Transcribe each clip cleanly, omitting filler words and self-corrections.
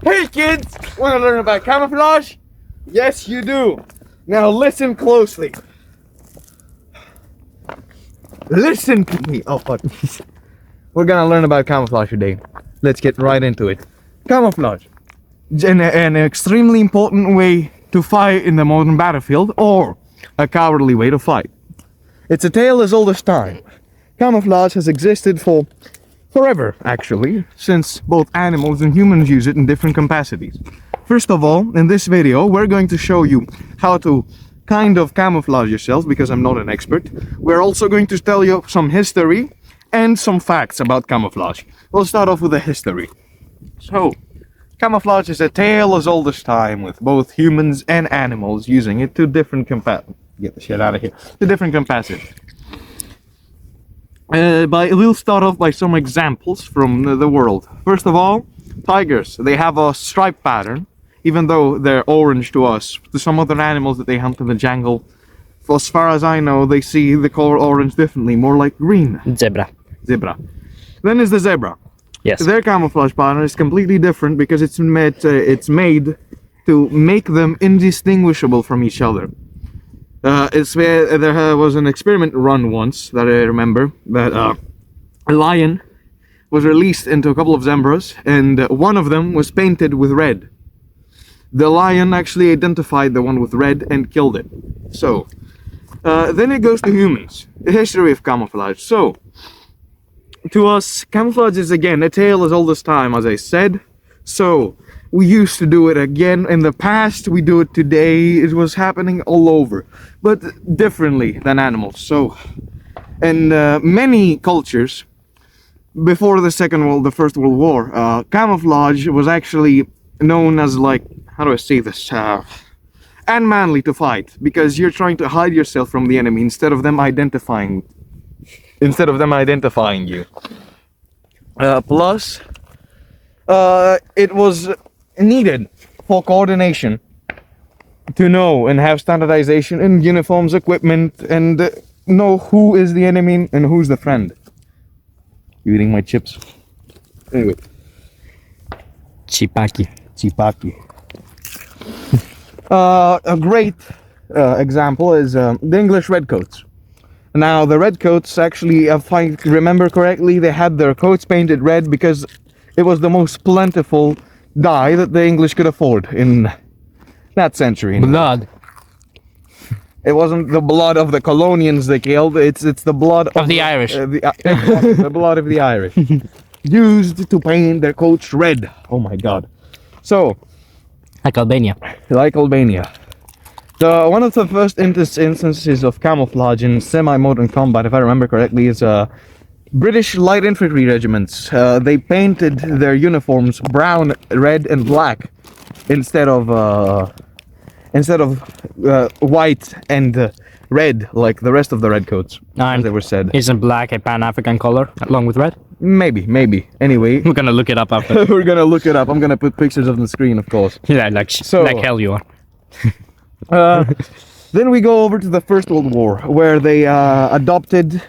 Hey kids! Wanna learn about camouflage? Yes, you do. Now listen closely. Listen to me. Oh fuck. We're gonna learn about camouflage today. Let's get right into it. Camouflage. An extremely important way to fight in the modern battlefield, or a cowardly way to fight. It's a tale as old as time. Camouflage has existed for forever, actually, since both animals and humans use it in different capacities. First of all, in this video, we're going to show you how to kind of camouflage yourself, because I'm not an expert. We're also going to tell you some history and some facts about camouflage. We'll start off with the history. So, camouflage is a tale as old as time, with both humans and animals using it to different get the shit out of here. To different capacities. We'll start off by some examples from the world. First of all, tigers. They have a stripe pattern, even though they're orange to us. To some other animals that they hunt in the jungle, as far as I know, they see the color orange differently, more like green. Zebra. Zebra. Then is the zebra. Yes. Their camouflage pattern is completely different because it's made to make them indistinguishable from each other. There was an experiment run once that I remember that a lion was released into a couple of zebras, and one of them was painted with red. The lion actually identified the one with red and killed it. So, then it goes to humans. The history of camouflage. So, to us, camouflage is again a tale as old as time, as I said. So, we used to do it again in the past, we do it today. It was happening all over, but differently than animals. So, in many cultures, before the First World War, camouflage was actually known as, like, how do I say this? Unmanly to fight, because you're trying to hide yourself from the enemy instead of them identifying you. Plus, it was needed for coordination to know and have standardization in uniforms, equipment, and know who is the enemy and who's the friend. You eating my chips? Anyway. Chipaki. A great example is the English redcoats. Now, the redcoats actually, if I remember correctly, they had their coats painted red because it was the most plentiful dye that the English could afford in that century. Blood. It wasn't the blood of the colonials they killed, it's the blood Of the Irish. The blood of the Irish. Used to paint their coats red. Oh my god. So, Like Albania. like Albania. One of the first instances of camouflage in semi-modern combat, if I remember correctly, is British light infantry regiments. They painted their uniforms brown, red, and black instead of white and red like the rest of the redcoats, as they were said. Isn't black a Pan-African color along with red? Maybe. Anyway, We're gonna look it up after. we're gonna look it up. I'm gonna put pictures on the screen, of course. Yeah, like hell you are. Then we go over to the First World War, where they adopted,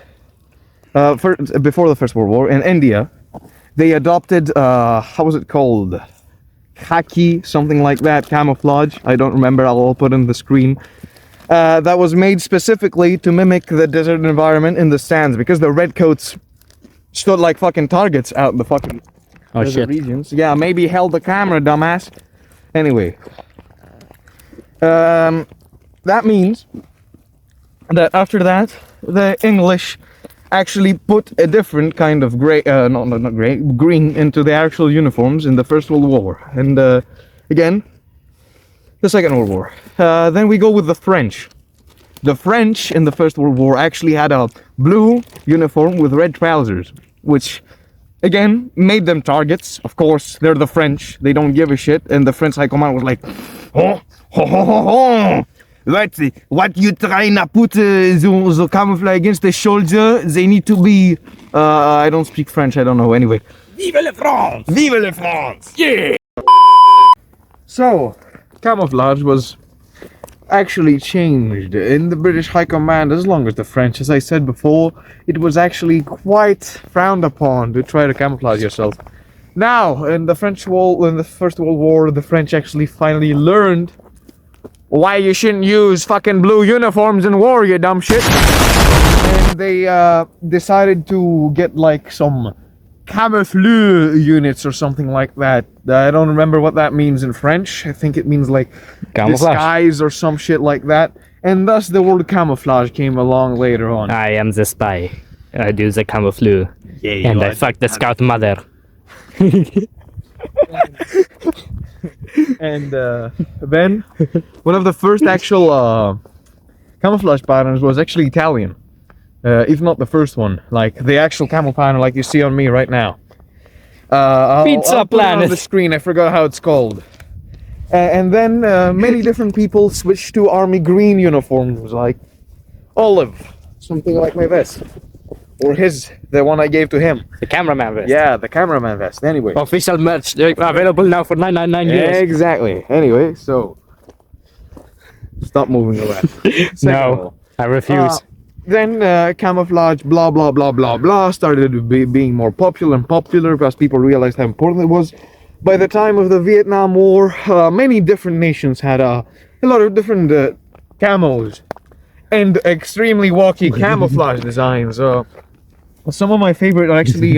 before the First World War, in India, they adopted, how was it called? Khaki, something like that, camouflage. I don't remember, I'll put in the screen. That was made specifically to mimic the desert environment in the sands, because the redcoats stood like fucking targets out in the fucking desert regions. Yeah, maybe held the camera, dumbass. Anyway. That means that after that, the English actually put a different kind of green into the actual uniforms in the First World War. And again, the Second World War. Then we go with the French. The French in the First World War actually had a blue uniform with red trousers, which again made them targets. Of course, they're the French, they don't give a shit, and the French High Command was like, what you trying to put the camouflage against the soldier? They need to be. I don't speak French. I don't know. Anyway. Vive la France! Vive la France! Yeah! So, camouflage was actually changed in the British High Command as long as the French. As I said before, it was actually quite frowned upon to try to camouflage yourself. Now, in the First World War, the French actually finally learned why you shouldn't use fucking blue uniforms in war, you dumb shit. And they decided to get like some camouflage units or something like that. I don't remember what that means in French. I think it means like Camouflage. disguise or some shit like that. And thus the word camouflage came along later on. I am the spy. I do the camouflage. Yeah, And I fuck the scout mother. And then one of the first actual camouflage patterns was actually Italian. If not the first one, like the actual camel pattern like you see on me right now. Pizza I'll put it on Planet. the screen, I forgot how it's called. And then many different people switched to army green uniforms, like olive, something like my vest. Or the one I gave to him. The cameraman vest. Yeah, the cameraman vest, anyway. Official merch. They're available now for 999 euros. Exactly. Anyway, so stop moving around. Second of No, all, I refuse. then camouflage, blah blah blah blah blah, started being more popular and popular because people realized how important it was. By the time of the Vietnam War, many different nations had a lot of different camos and extremely wacky camouflage designs. Some of my favorite are actually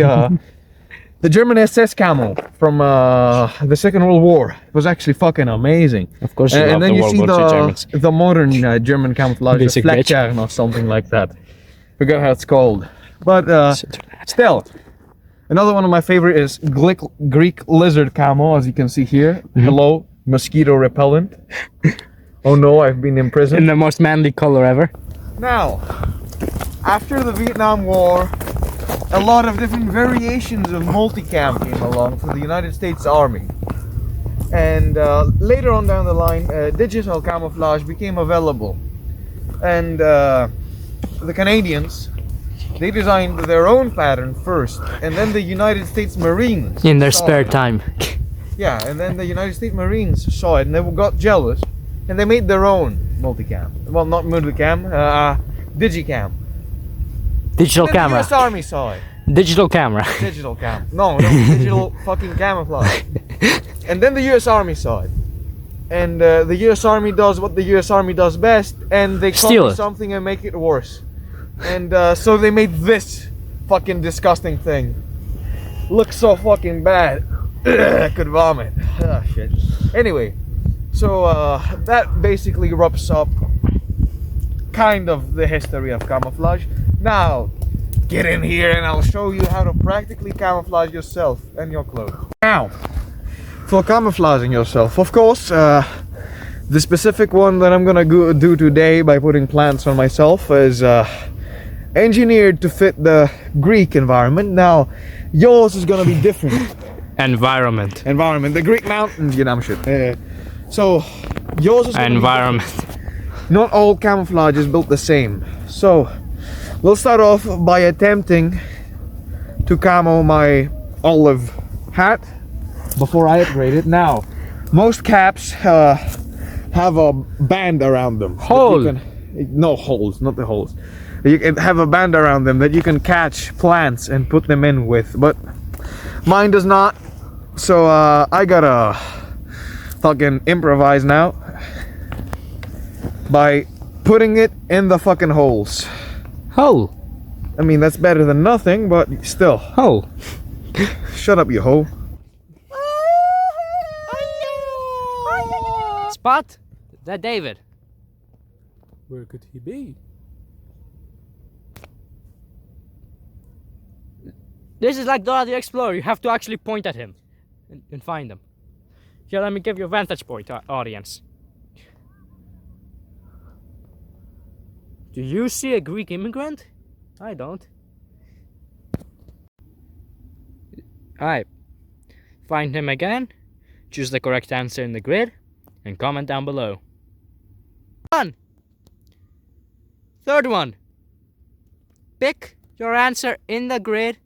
the German SS camo from the Second World War. It was actually fucking amazing. Of course you And love then the you World see War II Germans. the modern German camouflage, the Basic bitch. Fleckjagd or something like that. Forgot how it's called. But still, another one of my favorite is Greek lizard camo, as you can see here. Mm-hmm. Hello, mosquito repellent. Oh no, I've been imprisoned. In the most manly color ever. Now, after the Vietnam War, a lot of different variations of multicam came along for the United States Army. And later on down the line, digital camouflage became available. And the Canadians, they designed their own pattern first. And then the United States Marines In their saw spare it. time. Yeah, and then the United States Marines saw it and they got jealous. And they made their own multicam. Well, not multicam, digicam. Digital And then camera. the US Army saw it. Digital camera. Digital cam. No, digital fucking camouflage. And then the US Army saw it. And the US Army does what the US Army does best, and they Steal copy it. something and make it worse. And so they made this fucking disgusting thing. Looks so fucking bad. I could vomit. Ah, shit. Anyway, so that basically wraps up kind of the history of camouflage. Now, get in here and I'll show you how to practically camouflage yourself and your clothes. Now, for camouflaging yourself, of course, the specific one that I'm gonna do today by putting plants on myself is engineered to fit the Greek environment. Now, yours is gonna be different. Environment. Environment, the Greek mountains, you dumb shit. So, yours is gonna be Environment. different. Not all camouflage is built the same. So, we'll start off by attempting to camo my olive hat before I upgrade it. Now, most caps have a band around them. that you Hole. No holes, not the holes. You can have a band around them that you can catch plants and put them in with, but mine does not. So I gotta fucking improvise now by putting it in the fucking holes. Hole. I mean, that's better than nothing, but still. Hole. Shut up, you hoe. Spot? That David. Where could he be? This is like Dora the Explorer. You have to actually point at him and find him. Here, let me give you a vantage point, audience. Do you see a Greek immigrant? I don't. Alright. Find him again. Choose the correct answer in the grid. And comment down below. One. Third one. Pick your answer in the grid.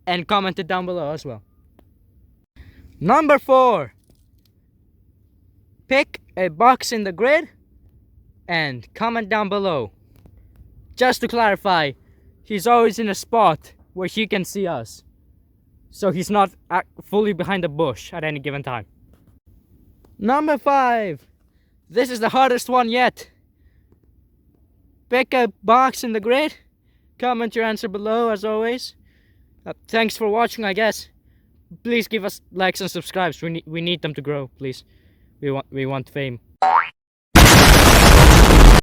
And comment it down below as well. Number 4. Pick a box in the grid and comment down below. Just to clarify, he's always in a spot where he can see us. so he's not fully behind the bush at any given time. Number 5. This is the hardest one yet. Pick a box in the grid. Comment your answer below as always. Thanks for watching, I guess. Please give us likes and subscribes. We need them to grow, please. We want fame.